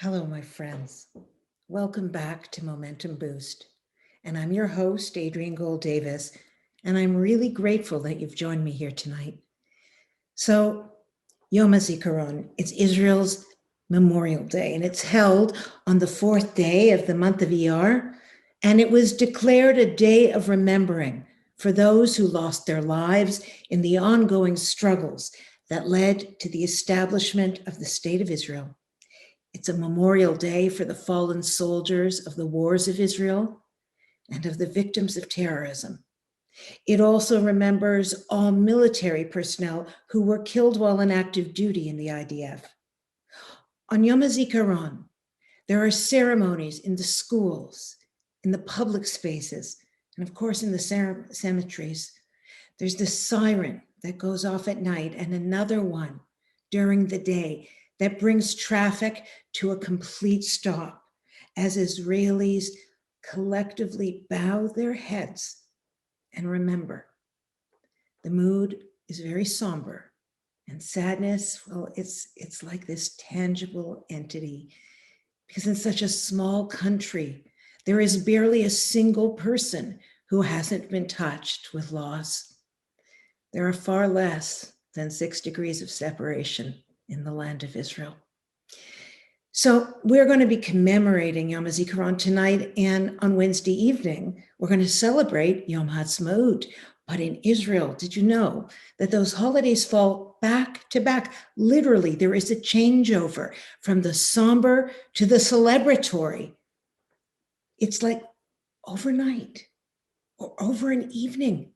Hello, my friends. Welcome back to Momentum Boost. And I'm your host, Adrienne Gold Davis, and I'm really grateful that you've joined me here tonight. So, Yom Hazikaron, it's Israel's Memorial Day, and it's held on the fourth day of the month of Iyar, and it was declared a day of remembering for those who lost their lives in the ongoing struggles that led to the establishment of the State of Israel. It's a memorial day for the fallen soldiers of the wars of Israel and of the victims of terrorism. It also remembers all military personnel who were killed while in active duty in the IDF. On Yom Hazikaron, there are ceremonies in the schools, in the public spaces, and of course in the cemeteries. There's the siren that goes off at night and another one during the day that brings traffic to a complete stop as Israelis collectively bow their heads and remember. The mood is very somber, and sadness, well, it's like this tangible entity, because in such a small country, there is barely a single person who hasn't been touched with loss. There are far less than 6 degrees of separation in the land of Israel. So we're going to be commemorating Yom Hazikaron tonight, and on Wednesday evening, we're going to celebrate Yom Ha'atzmaut. But in Israel, did you know that those holidays fall back to back? Literally, there is a changeover from the somber to the celebratory. It's like overnight or over an evening.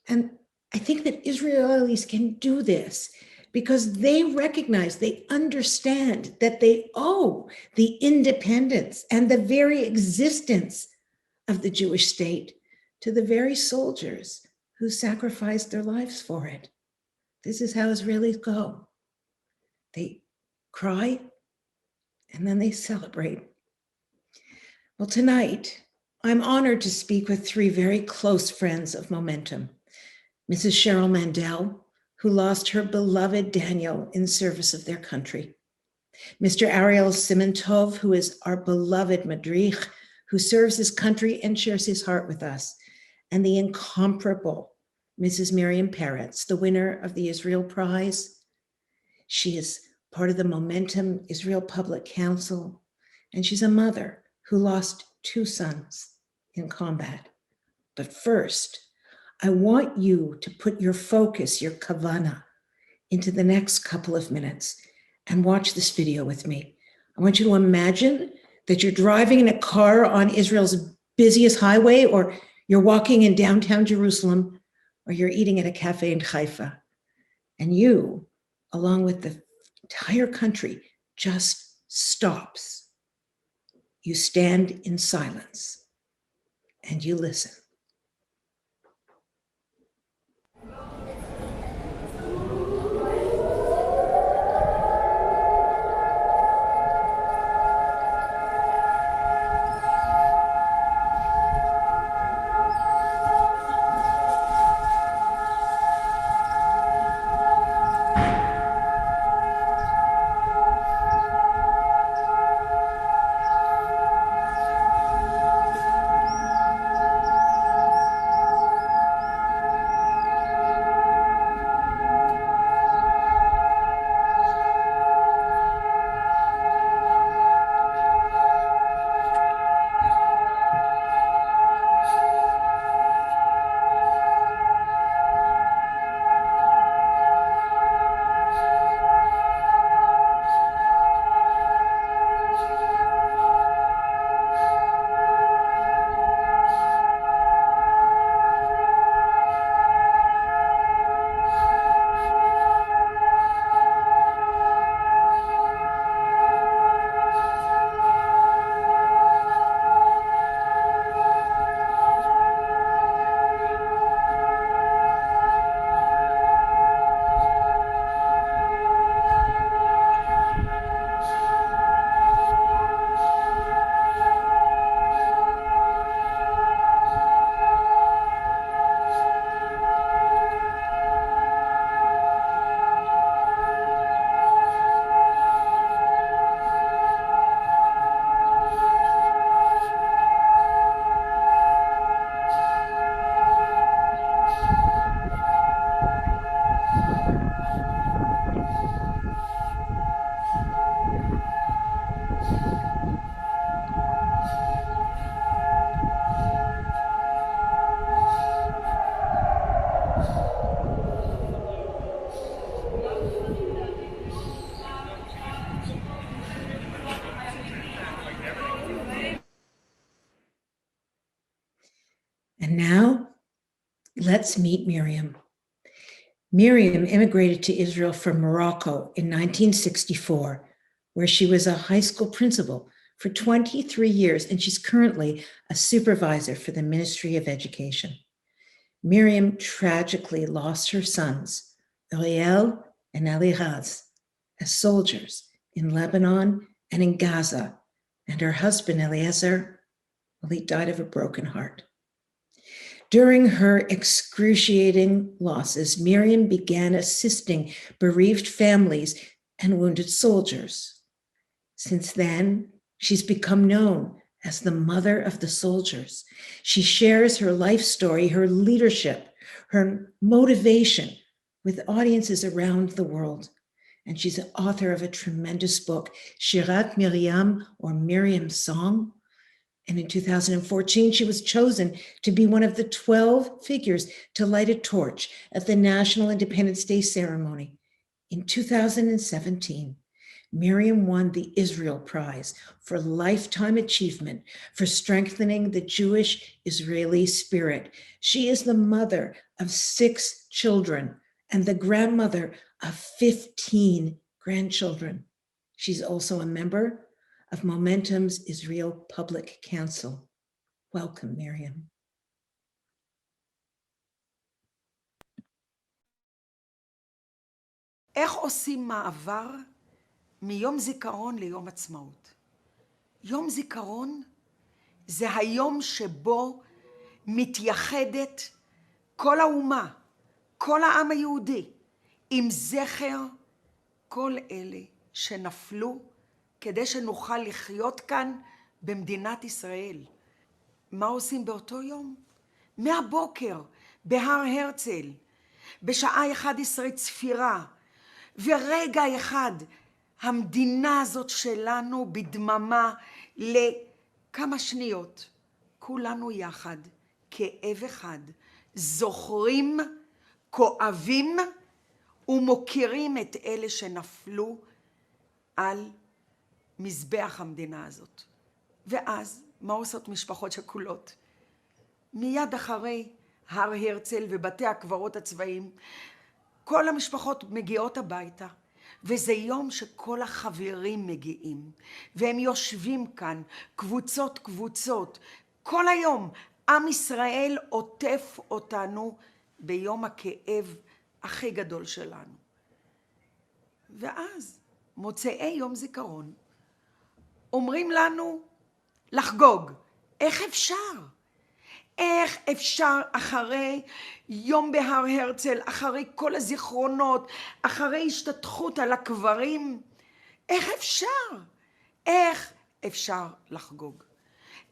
And I think that Israelis can do this because they recognize, they understand that they owe the independence and the very existence of the Jewish state to the very soldiers who sacrificed their lives for it. This is how Israelis go. They cry and then they celebrate. Well, tonight, I'm honored to speak with three very close friends of Momentum. Mrs. Cheryl Mandel, who lost her beloved Daniel in service of their country. Mr. Ariel Siman Tov, who is our beloved Madrich, who serves his country and shares his heart with us. And the incomparable Mrs. Miriam Peretz, the winner of the Israel Prize. She is part of the Momentum Israel Public Council, and she's a mother who lost 2 sons in combat. But first, I want you to put your focus, your kavana, into the next couple of minutes and watch this video with me. I want you to imagine that you're driving in a car on Israel's busiest highway, or you're walking in downtown Jerusalem, or you're eating at a cafe in Haifa. And you, along with the entire country, just stops. You stand in silence and you listen. Let's meet Miriam. Miriam immigrated to Israel from Morocco in 1964, where she was a high school principal for 23 years, and she's currently a supervisor for the Ministry of Education. Miriam tragically lost her sons, Ariel and Eliraz, as soldiers in Lebanon and in Gaza, and her husband, Eliezer, well, he died of a broken heart. During her excruciating losses, Miriam began assisting bereaved families and wounded soldiers. Since then, she's become known as the mother of the soldiers. She shares her life story, her leadership, her motivation with audiences around the world. And she's an author of a tremendous book, Shirat Miriam, or Miriam's Song. And in 2014, she was chosen to be one of the 12 figures to light a torch at the National Independence Day ceremony. In 2017, Miriam won the Israel Prize for Lifetime Achievement for strengthening the Jewish-Israeli spirit. She is the mother of 6 children and the grandmother of 15 grandchildren. She's also a member of Momentum's Israel Public Council. Welcome, Miriam. איך עושים מעבר מיום זיכרון ליום עצמאות? יום זיכרון זה היום שבו מתייחדת כל האומה, כל העם היהודי, עם זכר כל אלה שנפלו כדי שנוכל לחיות כאן במדינת ישראל. מה עושים באותו יום? מהבוקר בהר הרצל, בשעה 11 צפירה, ורגע אחד המדינה הזאת שלנו בדממה לכמה שניות, כולנו יחד, כאב אחד, זוכרים, כואבים ומוקירים את אלה שנפלו על מזבח המדינה הזאת. ואז מה עושות משפחות שכולות? מיד אחרי הר הרצל ובתי הקברות הצבאיים, כל המשפחות מגיעות הביתה, וזה יום שכל החברים מגיעים, והם יושבים כאן, קבוצות קבוצות, כל היום עם ישראל עוטף אותנו ביום הכאב הכי גדול שלנו. ואז מוצאי יום זיכרון אומרים לנו לחגוג. איך אפשר? איך אפשר אחרי יום בהר הרצל, אחרי כל הזיכרונות, אחרי השתתחות על הקברים, איך אפשר? איך אפשר לחגוג?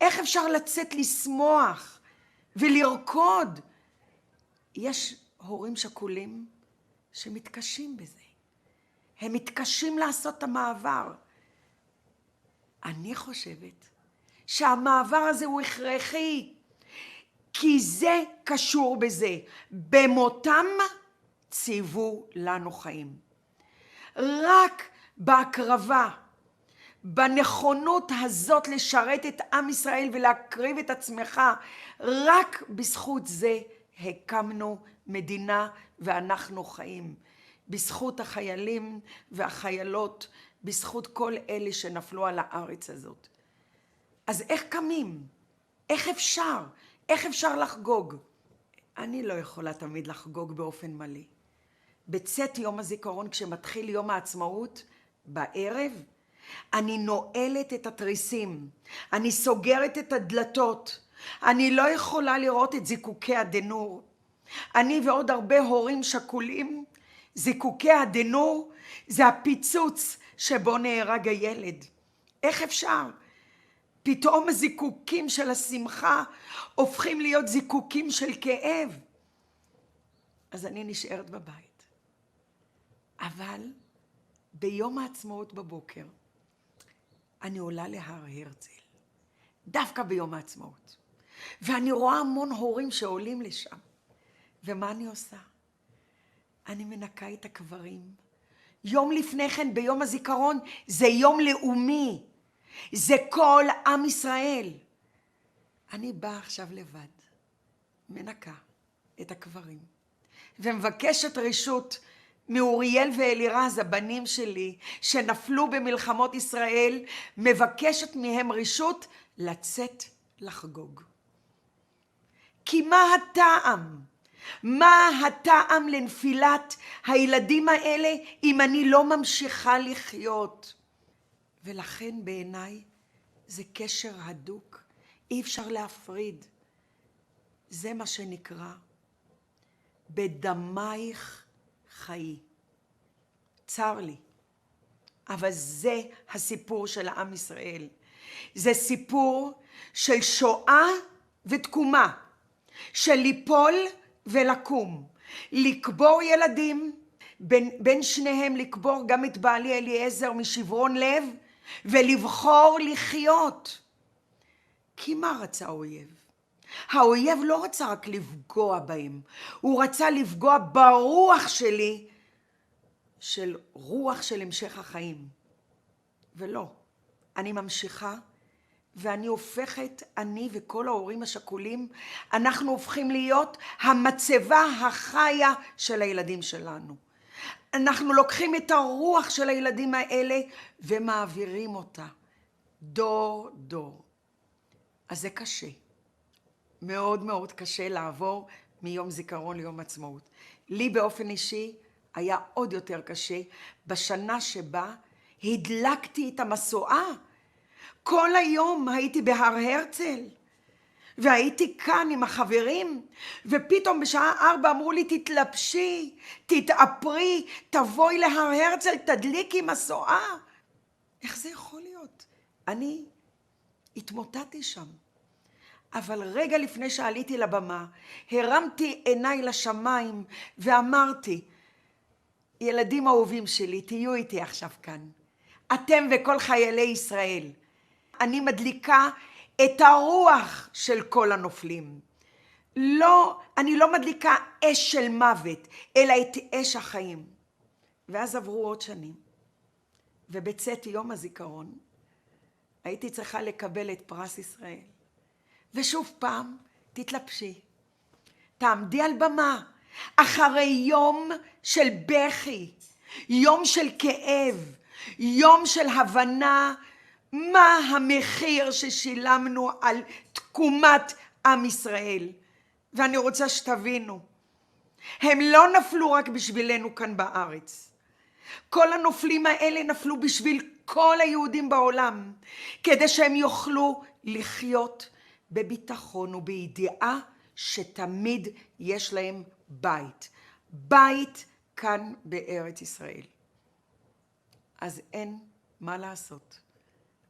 איך אפשר לצאת לשמוח ולרקוד? יש הורים שכולים שמתקשים בזה. הם מתקשים לעשות את המעבר. אני חושבת שהמעבר הזה הוא הכרחי, כי זה קשור בזה. במותם ציוו לנו חיים. רק בהקרבה, בנכונות הזאת לשרת את עם ישראל ולהקריב את עצמך, רק בזכות זה הקמנו מדינה ואנחנו חיים. בזכות החיילים והחיילות, בזכות כל אלה שנפלו על הארץ הזאת. אז איך קמים? איך אפשר? איך אפשר לחגוג? אני לא יכולה תמיד לחגוג באופן מלא. בצאת יום הזיכרון, כשמתחיל יום העצמאות, בערב, אני נועלת את התריסים, אני סוגרת את הדלתות, אני לא יכולה לראות את זיקוקי הדנור. אני ועוד הרבה הורים שכולים, זיקוקי הדנור זה הפיצוץ שבו נהרג הילד. איך אפשר? פתאום הזיקוקים של השמחה הופכים להיות זיקוקים של כאב. אז אני נשארת בבית. אבל ביום העצמאות בבוקר אני עולה להר הרצל. דווקא ביום העצמאות. ואני רואה המון הורים שעולים לשם. ומה אני עושה? אני מנקה את הקברים. יום לפני כן ביום הזיכרון זה יום לאומי. זה כל עם ישראל. אני באה עכשיו לבד, מנקה את הקברים. ומבקשת רשות מאוריאל ואלירז, הבנים שלי, שנפלו במלחמות ישראל, מבקשת מהם רשות לצאת לחגוג. כי מה הטעם? מה הטעם לנפילת הילדים האלה אם אני לא ממשיכה לחיות? ולכן בעיניי זה קשר הדוק, אי אפשר להפריד. זה מה שנקרא בדמייך חיי. צר לי, אבל זה הסיפור של עם ישראל. זה סיפור של שואה ותקומה, של ליפול ולקום, לקבור ילדים, בין שניהם לקבור גם את בעלי אליעזר משברון לב, ולבחור לחיות. כי מה רצה האויב? האויב לא רצה רק לפגוע בהם, הוא רצה לפגוע ברוח שלי, של רוח של המשך החיים. ולא, אני ממשיכה, ואני הופכת, אני וכל ההורים השכולים, אנחנו הופכים להיות המצבה החיה של הילדים שלנו. אנחנו לוקחים את הרוח של הילדים האלה ומעבירים אותה דור דור. אז זה קשה. מאוד מאוד קשה לעבור מיום זיכרון ליום עצמאות. לי באופן אישי היה עוד יותר קשה בשנה שבה הדלקתי את המשואה. כל היום הייתי בהר הרצל, והייתי כאן עם החברים, ופתאום בשעה 4 אמרו לי תתלבשי, תתאפרי, תבואי להר הרצל, תדליקי משואה. איך זה יכול להיות? אני התמוטטתי שם. אבל רגע לפני שעליתי לבמה, הרמתי עיניי לשמיים ואמרתי, ילדים אהובים שלי, תהיו איתי עכשיו כאן. אתם וכל חיילי ישראל. אני מדליקה את הרוח של כל הנופלים. לא, אני לא מדליקה אש של מוות, אלא את אש החיים. ואז עברו עוד שנים. ובצאת יום הזיכרון, הייתי צריכה לקבל את פרס ישראל. ושוב פעם, תתלבשי. תעמדי על במה, אחרי יום של בכי, יום של כאב, יום של הבנה, מה המחיר ששילמנו על תקומת עם ישראל. ואני רוצה שתבינו, הם לא נפלו רק בשבילנו כאן בארץ. כל הנופלים האלה נפלו בשביל כל היהודים בעולם, כדי שהם יוכלו לחיות בביטחון ובידיעה שתמיד יש להם בית. בית כאן בארץ ישראל. אז אין מה לעשות.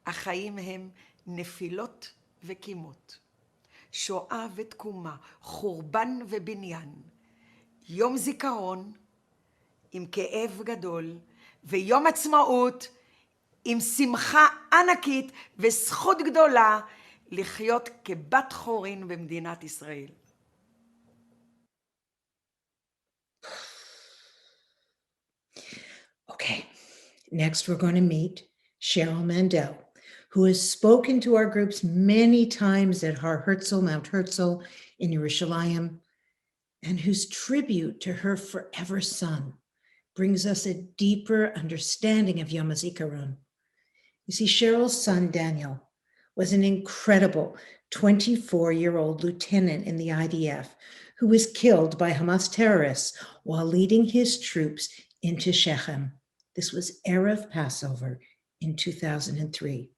החיים הם נפילות וקימות, שואה ותקומה, חורבן ובניין, יום זיכרון עם כאב גדול, ויום עצמאות עם שמחה ענקית וזכות גדולה לחיות כבת חורין במדינת ישראל. Okay, next we're going to meet Cheryl Mandel, who has spoken to our groups many times at Har Herzl, Mount Herzl in Yerushalayim, and whose tribute to her forever son brings us a deeper understanding of Yom Hazikaron. You see, Cheryl's son, Daniel, was an incredible 24-year-old lieutenant in the IDF who was killed by Hamas terrorists while leading his troops into Shechem. This was Erev Passover in 2003.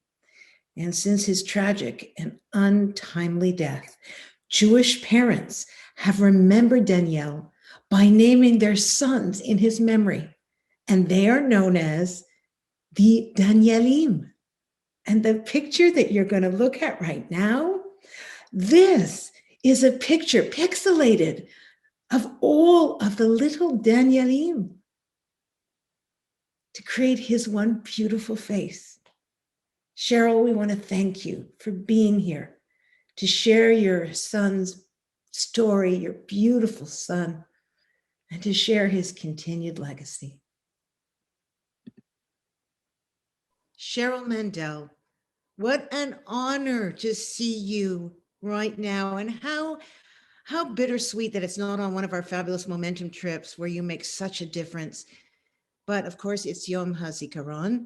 And since his tragic and untimely death, Jewish parents have remembered Daniel by naming their sons in his memory. And they are known as the Danielim. And the picture that you're going to look at right now, this is a picture pixelated of all of the little Danielim to create his one beautiful face. Cheryl, we want to thank you for being here to share your son's story, your beautiful son, and to share his continued legacy. Cheryl Mandel, what an honor to see you right now, and how how bittersweet that it's not on one of our fabulous momentum trips where you make such a difference. But of course, it's Yom Hazikaron,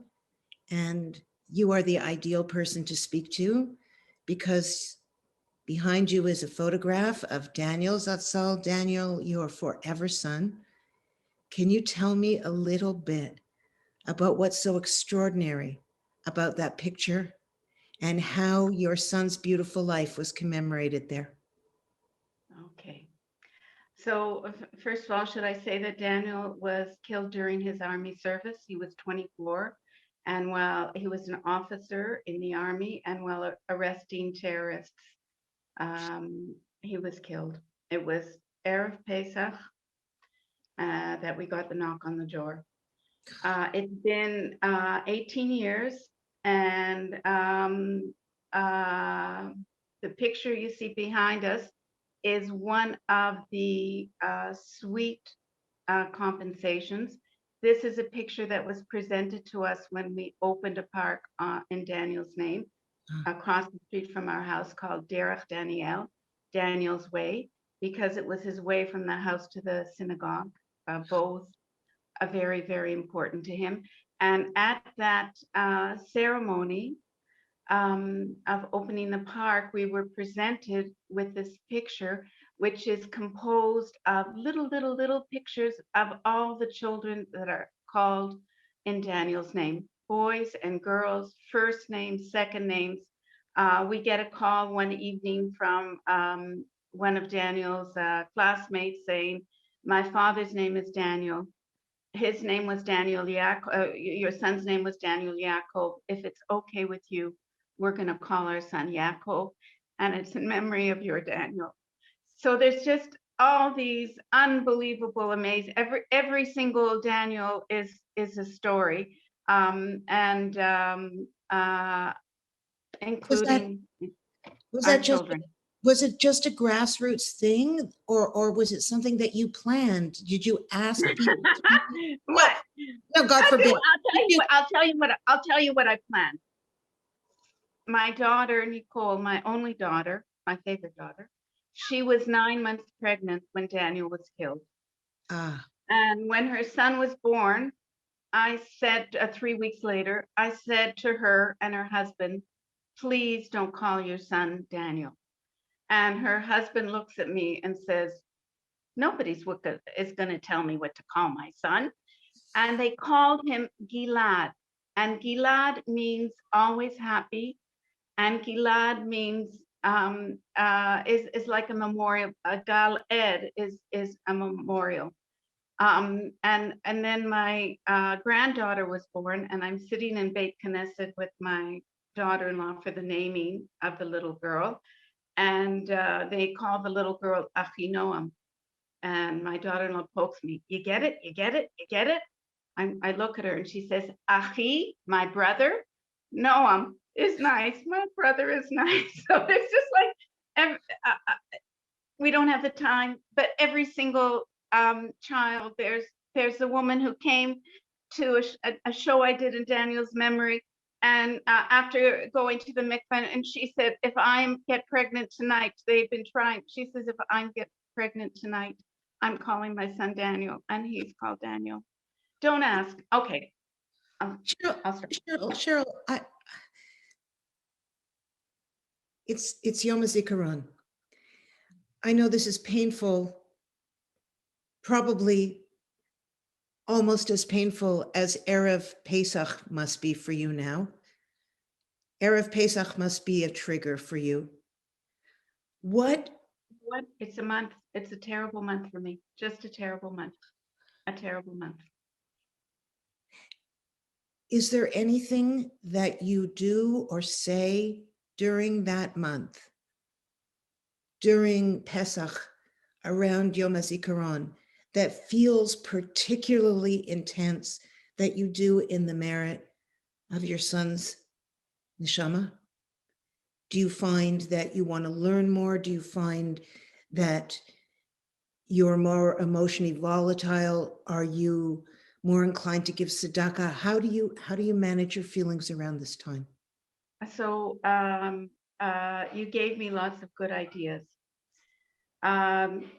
and you are the ideal person to speak to because behind you is a photograph of Daniel Zatzal. Daniel, your forever son. Can you tell me a little bit about what's so extraordinary about that picture and how your son's beautiful life was commemorated there? Okay. So first of all, should I say that Daniel was killed during his army service? He was 24, and while he was an officer in the army, and while arresting terrorists, he was killed. It was Erev Pesach that we got the knock on the door. It's been 18 years, and the picture you see behind us is one of the sweet compensations. This is a picture that was presented to us when we opened a park in Daniel's name across the street from our house called Derech Daniel, Daniel's Way, because it was his way from the house to the synagogue, both very, very important to him. And at that ceremony of opening the park, we were presented with this picture, which is composed of little pictures of all the children that are called in Daniel's name, boys and girls, first names, second names. We get a call one evening from one of Daniel's classmates saying, "My father's name is Daniel. His name was Daniel Yaakov. Your son's name was Daniel Yaakov. If it's okay with you, we're going to call our son Yaakov, and it's in memory of your Daniel." So there's just all these unbelievable, amazing. Every single Daniel is a story, including Was our that just children. was it just a grassroots thing, or was it something that you planned? Did you ask people? What? No, God forbid. I'll tell you what I planned. My daughter, Nicole, my only daughter, my favorite daughter, she was 9 months pregnant when Daniel was killed. Ah, And when her son was born, I said 3 weeks later, I said to her and her husband, "Please don't call your son Daniel." And her husband looks at me and says, "Nobody's is going to tell me what to call my son." And they called him Gilad. And Gilad means always happy. And Gilad means is like a memorial. Gal Ed is a memorial. And then my granddaughter was born, and I'm sitting in Beit Knesset with my daughter-in-law for the naming of the little girl. And they call the little girl Achinoam. And my daughter-in-law pokes me. "You get it? You get it? You get it?" I look at her and she says, "Achi, my brother. Noam is nice. My brother is nice." So it's just like, we don't have the time, but every single child, there's a woman who came to a show I did in Daniel's memory. And after going to the mikvah, and she said, "If I get pregnant tonight," they've been trying. She says, "If I get pregnant tonight, I'm calling my son Daniel," and he's called Daniel. Don't ask. Okay. Cheryl, it's Yom Hazikaron. I know this is painful, probably almost as painful as Erev Pesach must be for you now. Erev Pesach must be a trigger for you. What? It's a month. It's a terrible month for me. Just a terrible month. A terrible month. Is there anything that you do or say during that month, during Pesach, around Yom Hazikaron, that feels particularly intense that you do in the merit of your son's neshama? Do you find that you want to learn more? Do you find that you're more emotionally volatile? Are you more inclined to give tzedakah? How do you manage your feelings around this time? So you gave me lots of good ideas. Um,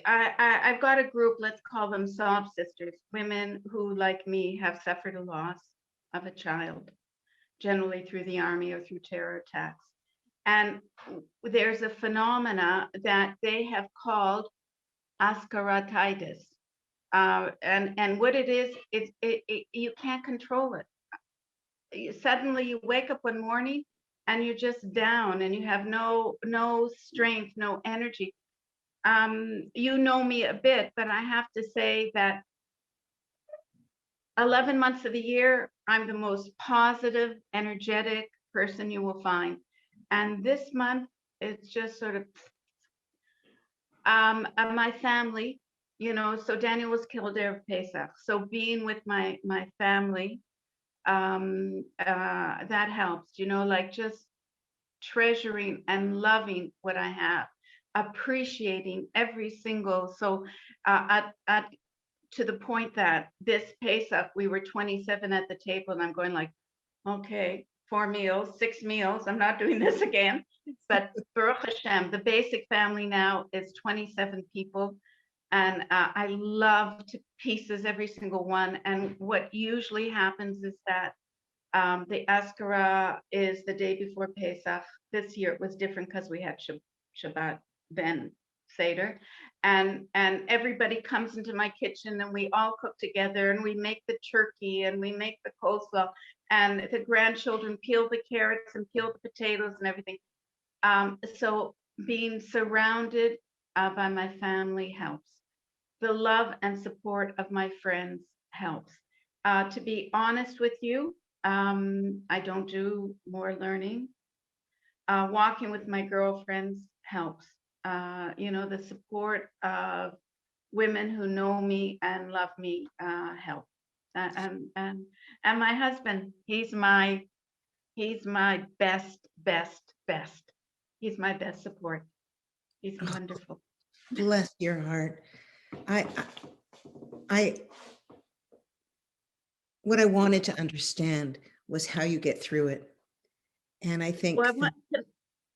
I've got a group, let's call them sob sisters, women who, like me, have suffered a loss of a child, generally through the army or through terror attacks. And there's a phenomena that they have called ascaratitis. And what it is, you can't control it. Suddenly you wake up one morning and you're just down and you have no strength, no energy. You know me a bit, but I have to say that 11 months of the year, I'm the most positive, energetic person you will find. And this month, it's just sort of, my family, so Daniel was killed there of Pesach. So being with my family, that helps, like just treasuring and loving what I have, appreciating every single, so to the point that this Pesach, we were 27 at the table and I'm going like, okay, 4 meals, 6 meals, I'm not doing this again. But Baruch Hashem, the basic family now is 27 people. And I love to pieces every single one. And what usually happens is that the Askara is the day before Pesach. This year it was different because we had Shabbat then Seder. And everybody comes into my kitchen and we all cook together and we make the turkey and we make the coleslaw and the grandchildren peel the carrots and peel the potatoes and everything. So being surrounded by my family helps. The love and support of my friends helps. To be honest with you, I don't do more learning. Walking with my girlfriends helps. The support of women who know me and love me helps. And my husband, he's my best. He's my best support. He's wonderful. Bless your heart. I what I wanted to understand was how you get through it. And I think Well,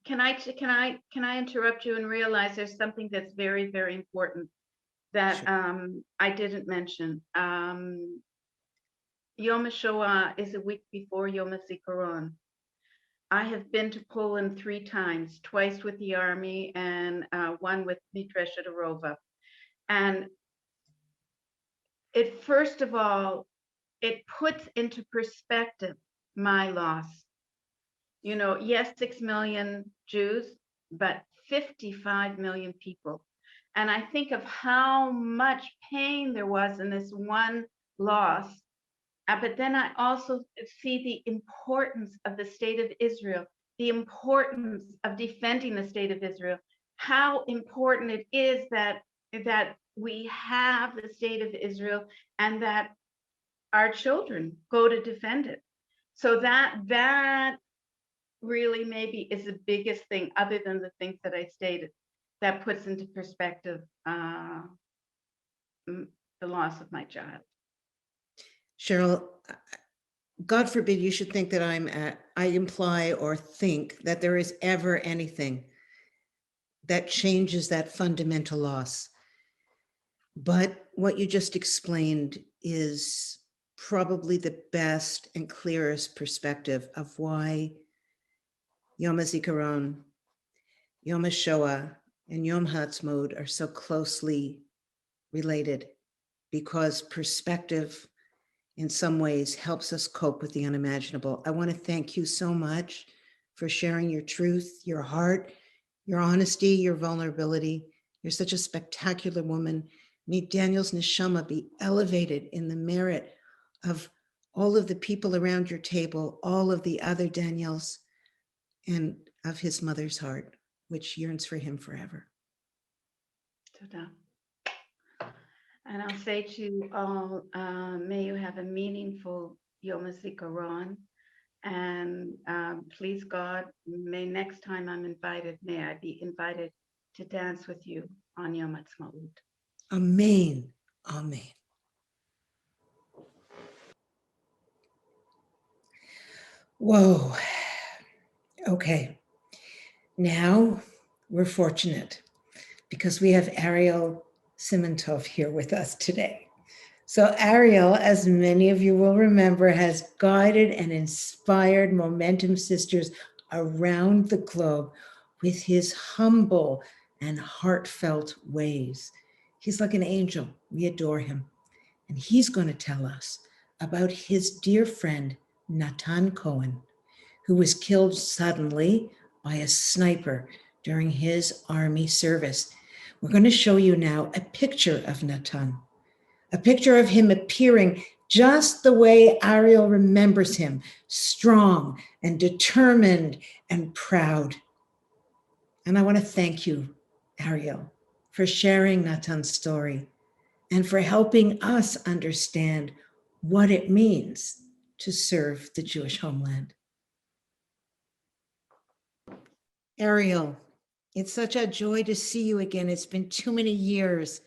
can I interrupt you and realize there's something that's very, very important that I didn't mention. Yom HaShoah is a week before Yom Hazikaron. I have been to Poland 3 times, twice with the army and one with Midreshet Arova. And it, first of all, it puts into perspective my loss. Yes, 6 million Jews, but 55 million people. And I think of how much pain there was in this one loss. But then I also see the importance of the state of Israel, the importance of defending the state of Israel, how important it is that we have the state of Israel and that our children go to defend it. So that really maybe is the biggest thing, other than the things that I stated, that puts into perspective the loss of my child. Cheryl, God forbid you should think that I imply or think that there is ever anything that changes that fundamental loss. But what you just explained is probably the best and clearest perspective of why Yom HaZikaron, Yom HaShoah, and Yom HaAtzmaut are so closely related, because perspective in some ways helps us cope with the unimaginable. I want to thank you so much for sharing your truth, your heart, your honesty, your vulnerability. You're such a spectacular woman. May Daniel's neshama be elevated in the merit of all of the people around your table, all of the other Daniels, and of his mother's heart, which yearns for him forever. Toda. And I'll say to you all, may you have a meaningful Yom HaZikaron. And please God, may next time I'm invited, may I be invited to dance with you on Yom Ha'atzmaut. Amen. Amen. Whoa. Okay. Now we're fortunate because we have Ariel Siman Tov here with us today. So Ariel, as many of you will remember, has guided and inspired Momentum Sisters around the globe with his humble and heartfelt ways. He's like an angel. We adore him. And he's going to tell us about his dear friend, Natan Cohen, who was killed suddenly by a sniper during his army service. We're going to show you now a picture of Natan, a picture of him appearing just the way Ariel remembers him, strong and determined and proud. And I want to thank you, Ariel, for sharing Natan's story and for helping us understand what it means to serve the Jewish homeland. Ariel, it's such a joy to see you again. It's been too many years.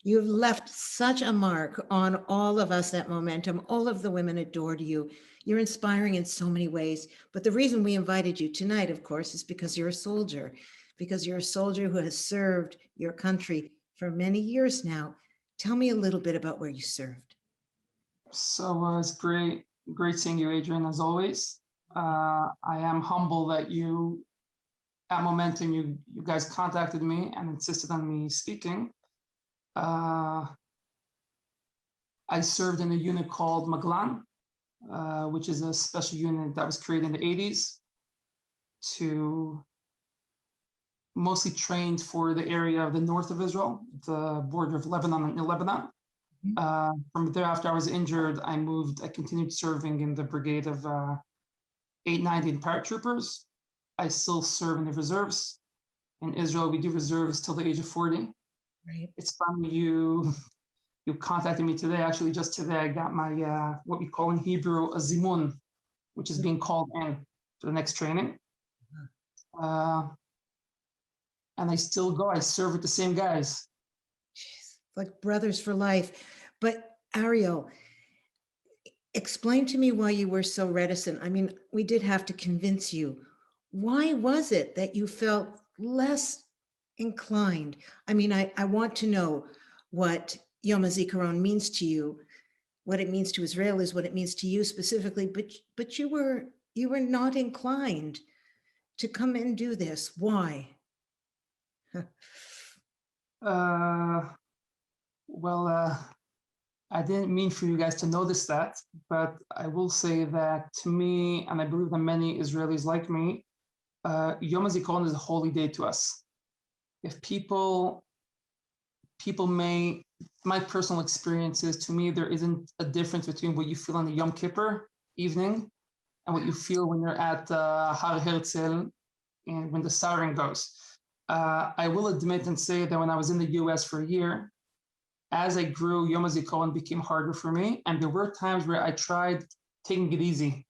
You've left such a mark on all of us at Momentum. All of the women adored you. You're inspiring in so many ways. But the reason we invited you tonight, of course, is because you're a soldier, who has served your country for many years now. Tell me a little bit about where you served. So it's great seeing you, Adrian, as always. I am humble that you, at Momentum, you guys contacted me and insisted on me speaking. I served in a unit called Maglan, which is a special unit that was created in the 80s to mostly trained for the area of the north of Israel, the border of Lebanon and Lebanon. From there, after I was injured, I continued serving in the brigade of 890 paratroopers. I still serve in the reserves. In Israel, we do reserves till the age of 40. Right. It's funny you contacted me today. Actually, just today, I got my what we call in Hebrew a zimun, which is being called in for the next training. And I still go. I serve with the same guys. Jeez, like brothers for life. But Ariel, explain to me why you were so reticent. I mean, we did have to convince you. Why was it that you felt less inclined? I mean, I want to know what Yom Hazikaron means to you. What it means to Israel is what it means to you specifically, but you were not inclined to come and do this. Why? I didn't mean for you guys to notice that, but I will say that to me, and I believe that many Israelis like me, Yom Hazikaron is a holy day to us. If people my personal experiences, to me, there isn't a difference between what you feel on the Yom Kippur evening and what you feel when you're at Har Herzl and when the siren goes. I will admit and say that when I was in the US for a year, as I grew, Yom Hazikaron became harder for me. And there were times where I tried taking it easy.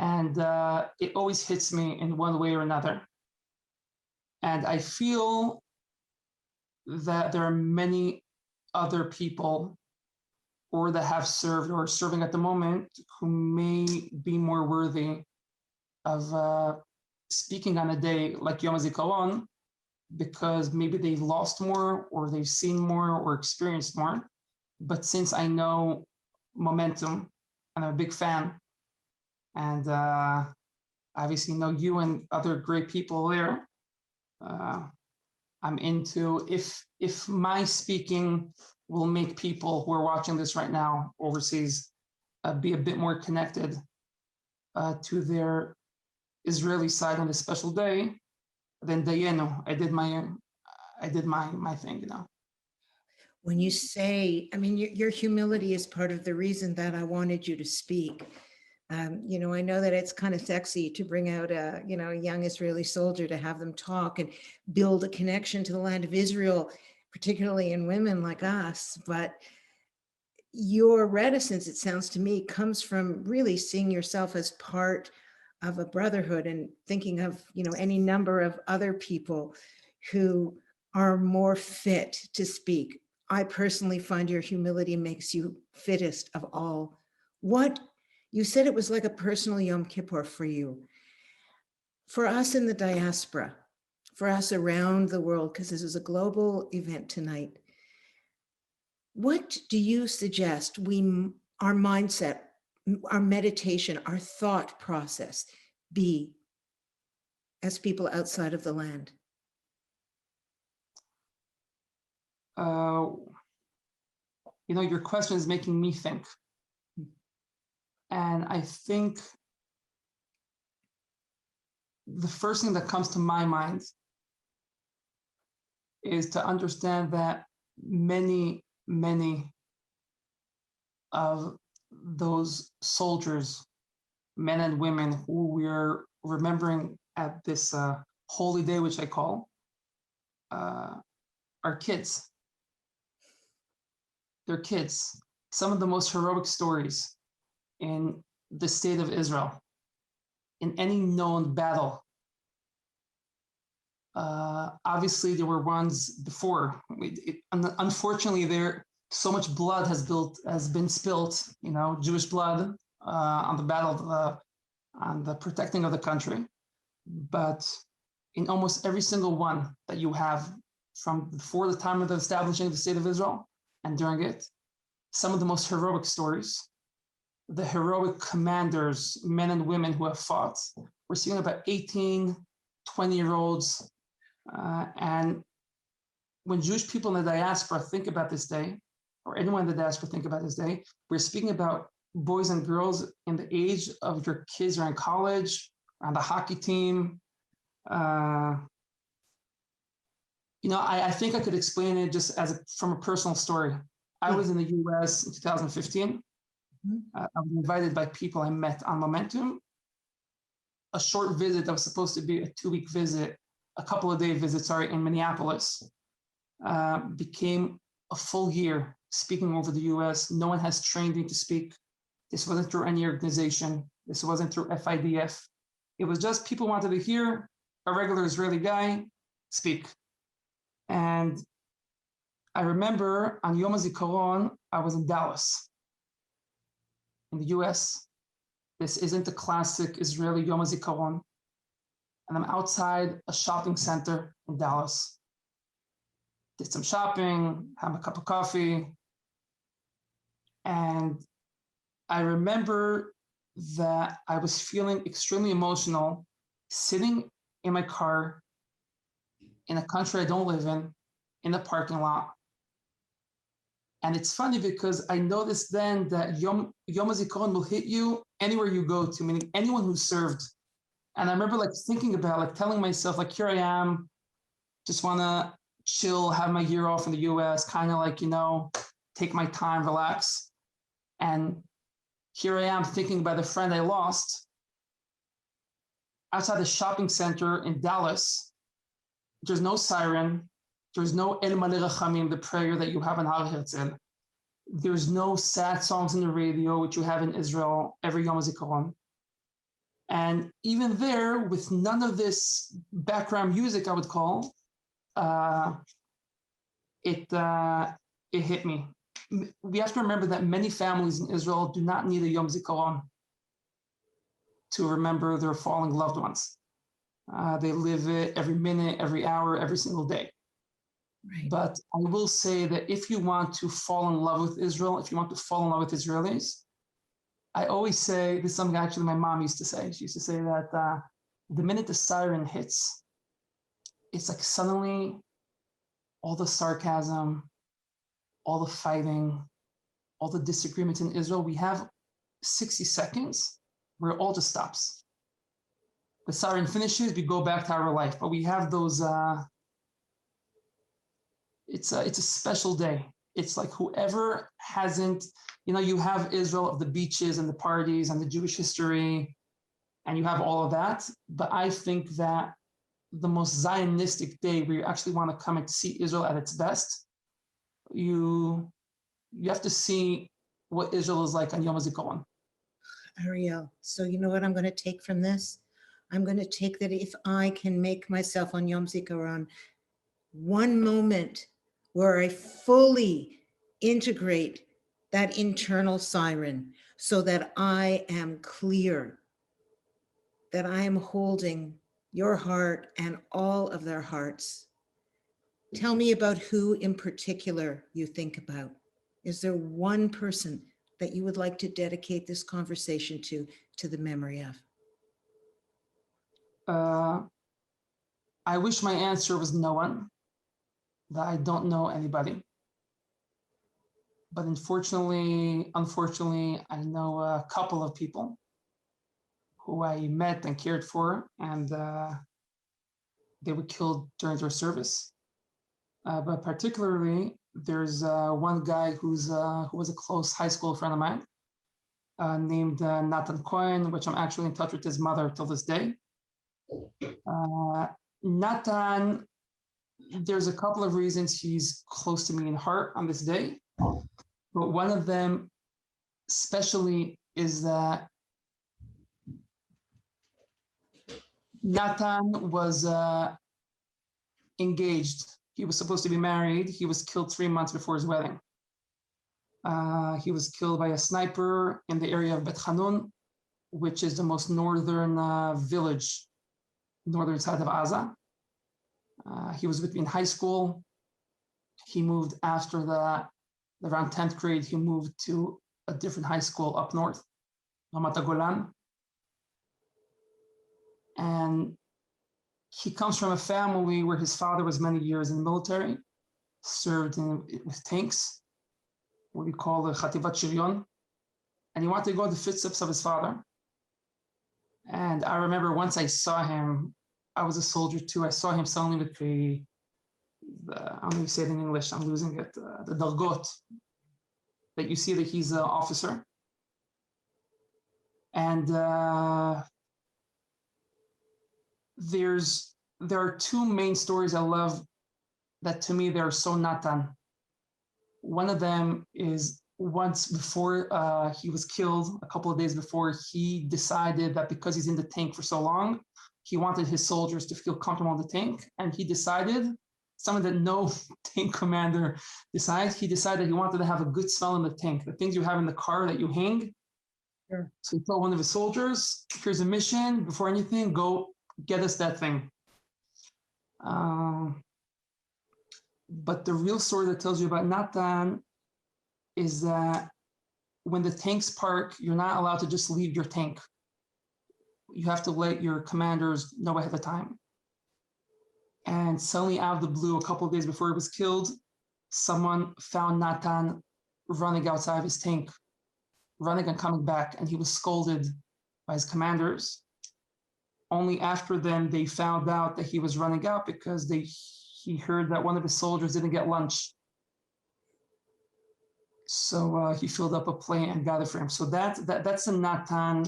And it always hits me in one way or another. And I feel that there are many other people or that have served or are serving at the moment who may be more worthy of speaking on a day like Yom Hazikaron, because maybe they've lost more or they've seen more or experienced more. But since I know Momentum, and I'm a big fan, and obviously know you and other great people there, I'm into, if my speaking will make people who are watching this right now overseas be a bit more connected to their Israeli side on this special day, then dayenu, I did my thing, you know. When you say, I mean, your humility is part of the reason that I wanted you to speak. You know, I know that it's kind of sexy to bring out a young Israeli soldier to have them talk and build a connection to the land of Israel, particularly in women like us. But your reticence, it sounds to me, comes from really seeing yourself as part of a brotherhood and thinking of, any number of other people who are more fit to speak. I personally find your humility makes you fittest of all. You said it was like a personal Yom Kippur for you. for us in the diaspora, for us around the world, because this is a global event tonight, what do you suggest our mindset, our meditation, our thought process be as people outside of the land? Your question is making me think. And I think the first thing that comes to my mind is to understand that many, many of those soldiers, men and women who we're remembering at this holy day, which I call, are kids. They're kids. Some of the most heroic stories in the state of Israel, in any known battle. Obviously, there were ones before. Unfortunately, so much blood has been spilt. Jewish blood on the battle, on the protecting of the country. But in almost every single one that you have from before the time of the establishing of the state of Israel and during it, some of the most heroic stories, the heroic commanders, men and women who have fought. We're seeing about 18, 20-year-olds. And when Jewish people in the diaspora think about this day, or anyone in the diaspora think about this day, we're speaking about boys and girls in the age of your kids are in college, on the hockey team. I think I could explain it just from a personal story. I was in the US in 2015. I was invited by people I met on Momentum. A short visit that was supposed to be a 2-week visit, a couple of day visit, in Minneapolis, became a full year speaking over the US. No one has trained me to speak. This wasn't through any organization. This wasn't through FIDF. It was just people wanted to hear a regular Israeli guy speak. And I remember on Yom Hazikaron, I was in Dallas, in the US. This isn't the classic Israeli Yom Hazikaron. And I'm outside a shopping center in Dallas. Did some shopping, have a cup of coffee. And I remember that I was feeling extremely emotional sitting in my car in a country I don't live in the parking lot. And it's funny because I noticed then that Yom Hazikaron will hit you anywhere you go to, meaning anyone who served. And I remember thinking about telling myself, here I am, just want to chill, have my year off in the US, kind of take my time, relax. And here I am thinking about a friend I lost outside the shopping center in Dallas. There's no siren. There's no El Malei Rachamim, the prayer that you have in Har Herzl. There's no sad songs in the radio, which you have in Israel every Yom Hazikaron. And even there, with none of this background music, I would call, it hit me. We have to remember that many families in Israel do not need a Yom Zikaron to remember their fallen loved ones. They live it every minute, every hour, every single day. Right. But I will say that if you want to fall in love with Israel, if you want to fall in love with Israelis, I always say, this is something actually my mom used to say. She used to say that the minute the siren hits, it's like suddenly all the sarcasm, all the fighting, all the disagreements in Israel, we have 60 seconds where it all just stops. The siren finishes, we go back to our life. But we have those, it's a special day. It's like whoever hasn't, you have Israel of the beaches and the parties and the Jewish history, and you have all of that. But I think that the most Zionistic day where you actually want to come and see Israel at its best, you have to see what Israel is like on Yom HaZikaron. Ariel, so you know what I'm going to take from this? I'm going to take that if I can make myself on Yom Zikaron one moment where I fully integrate that internal siren so that I am clear, that I am holding your heart, and all of their hearts. Tell me about who in particular you think about. Is there one person that you would like to dedicate this conversation to the memory of? I wish my answer was no one, that I don't know anybody. But unfortunately, I know a couple of people who I met and cared for, and they were killed during their service. But particularly, there's one guy who was a close high school friend of mine, named Nathan Cohen, which I'm actually in touch with his mother till this day. Nathan, there's a couple of reasons he's close to me in heart on this day, but one of them especially is that Nathan was engaged. He was supposed to be married. He was killed 3 months before his wedding. He was killed by a sniper in the area of Bet Hanun, which is the most northern village, northern side of Gaza. He was with me in high school. He moved after that, around 10th grade, he moved to a different high school up north, Ramat HaGolan. And he comes from a family where his father was many years in the military, served with tanks, what we call the Khativat Shiryon, and he wanted to go in the footsteps of his father. And I remember once I saw him, I was a soldier too. I saw him suddenly with the I don't know if you say it in English, I'm losing it, the dargot, that you see that he's an officer. And there are two main stories I love that to me they're so Natan. One of them is once before he was killed, a couple of days before, he decided that because he's in the tank for so long, he wanted his soldiers to feel comfortable in the tank. And he decided, something that no tank commander decides, he decided he wanted to have a good smell in the tank, the things you have in the car that you hang. Sure. So he told one of his soldiers, here's a mission, before anything, go get us that thing. But the real story that tells you about Natan is that when the tanks park, you're not allowed to just leave your tank. You have to let your commanders know ahead of time. And suddenly out of the blue, a couple of days before he was killed, someone found Natan running outside of his tank, running and coming back, and he was scolded by his commanders. Only after then they found out that he was running out because he heard that one of his soldiers didn't get lunch. So he filled up a plate and got it for him. So that's a Natan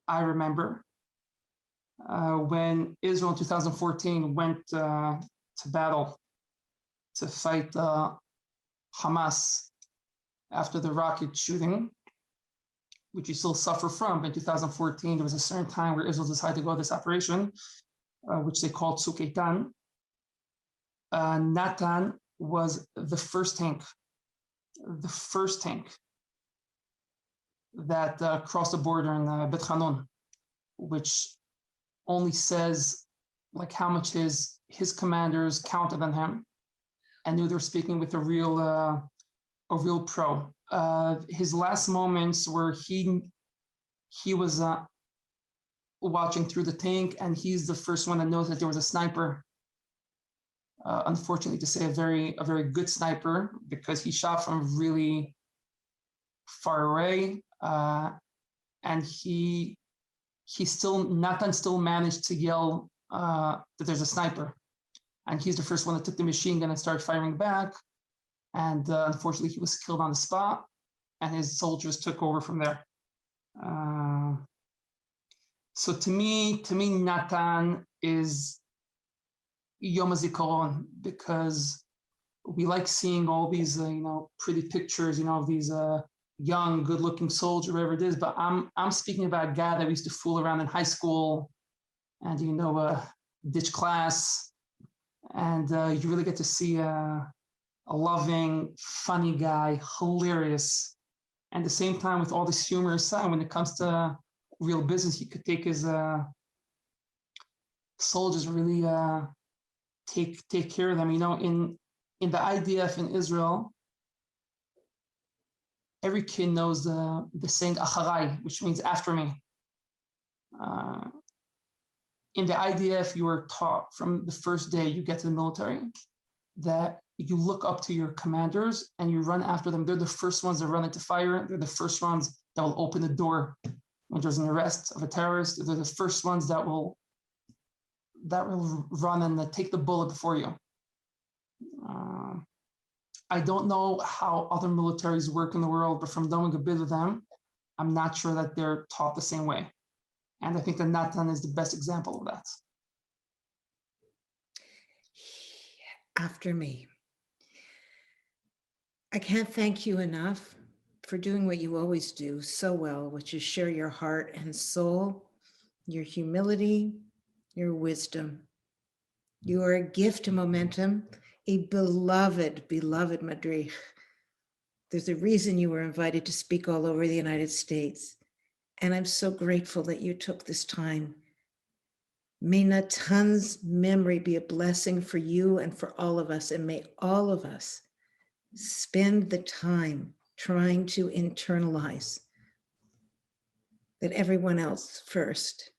I remember. When Israel in 2014 went to battle to fight Hamas after the rocket shooting, which you still suffer from. In 2014, there was a certain time where Israel decided to go on this operation, which they called Tzuk Eitan. Natan was the first tank that crossed the border in Bet Hanun, which only says like how much his commanders counted on him and knew they were speaking with a real pro. His last moments where he was watching through the tank, and he's the first one that knows that there was a sniper. Unfortunately, to say a very good sniper, because he shot from really far away, and Nathan still managed to yell that there's a sniper, and he's the first one that took the machine gun and started firing back. And unfortunately, he was killed on the spot, and his soldiers took over from there. So to me, Natan is Yom Hazikaron, because we like seeing all these, pretty pictures, of these young, good-looking soldier, whatever it is. But I'm speaking about a guy that we used to fool around in high school, and ditch class, and you really get to see a loving, funny guy, hilarious, and at the same time with all this humorous side. When it comes to real business, he could take his soldiers really take care of them. You know, in the IDF in Israel, every kid knows the saying "Acharai," which means "after me." In the IDF, you are taught from the first day you get to the military that you look up to your commanders and you run after them. They're the first ones that run into fire. They're the first ones that will open the door when there's an arrest of a terrorist. They're the first ones that will run and take the bullet before you. I don't know how other militaries work in the world, but from knowing a bit of them, I'm not sure that they're taught the same way. And I think that Natan is the best example of that. After me. I can't thank you enough for doing what you always do so well, which is share your heart and soul, your humility, your wisdom. You are a gift to Momentum, a beloved Madrich. There's a reason you were invited to speak all over the United States. And I'm so grateful that you took this time. May Natan's memory be a blessing for you and for all of us. And may all of us spend the time trying to internalize that everyone else first,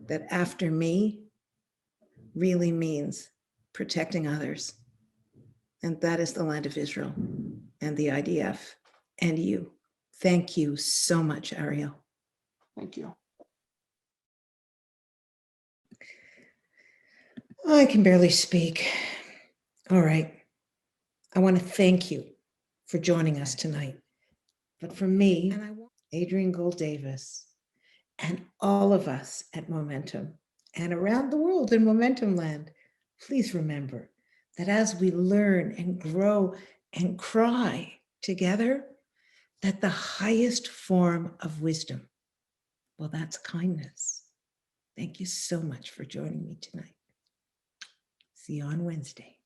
that after me really means protecting others. And that is the land of Israel and the IDF and you. Thank you so much, Ariel. Thank you. I can barely speak. All right. I want to thank you for joining us tonight. But for me, Adrian Gold Davis, and all of us at Momentum and around the world in Momentum Land, please remember that as we learn and grow and cry together, that the highest form of wisdom, well, that's kindness. Thank you so much for joining me tonight. See you on Wednesday.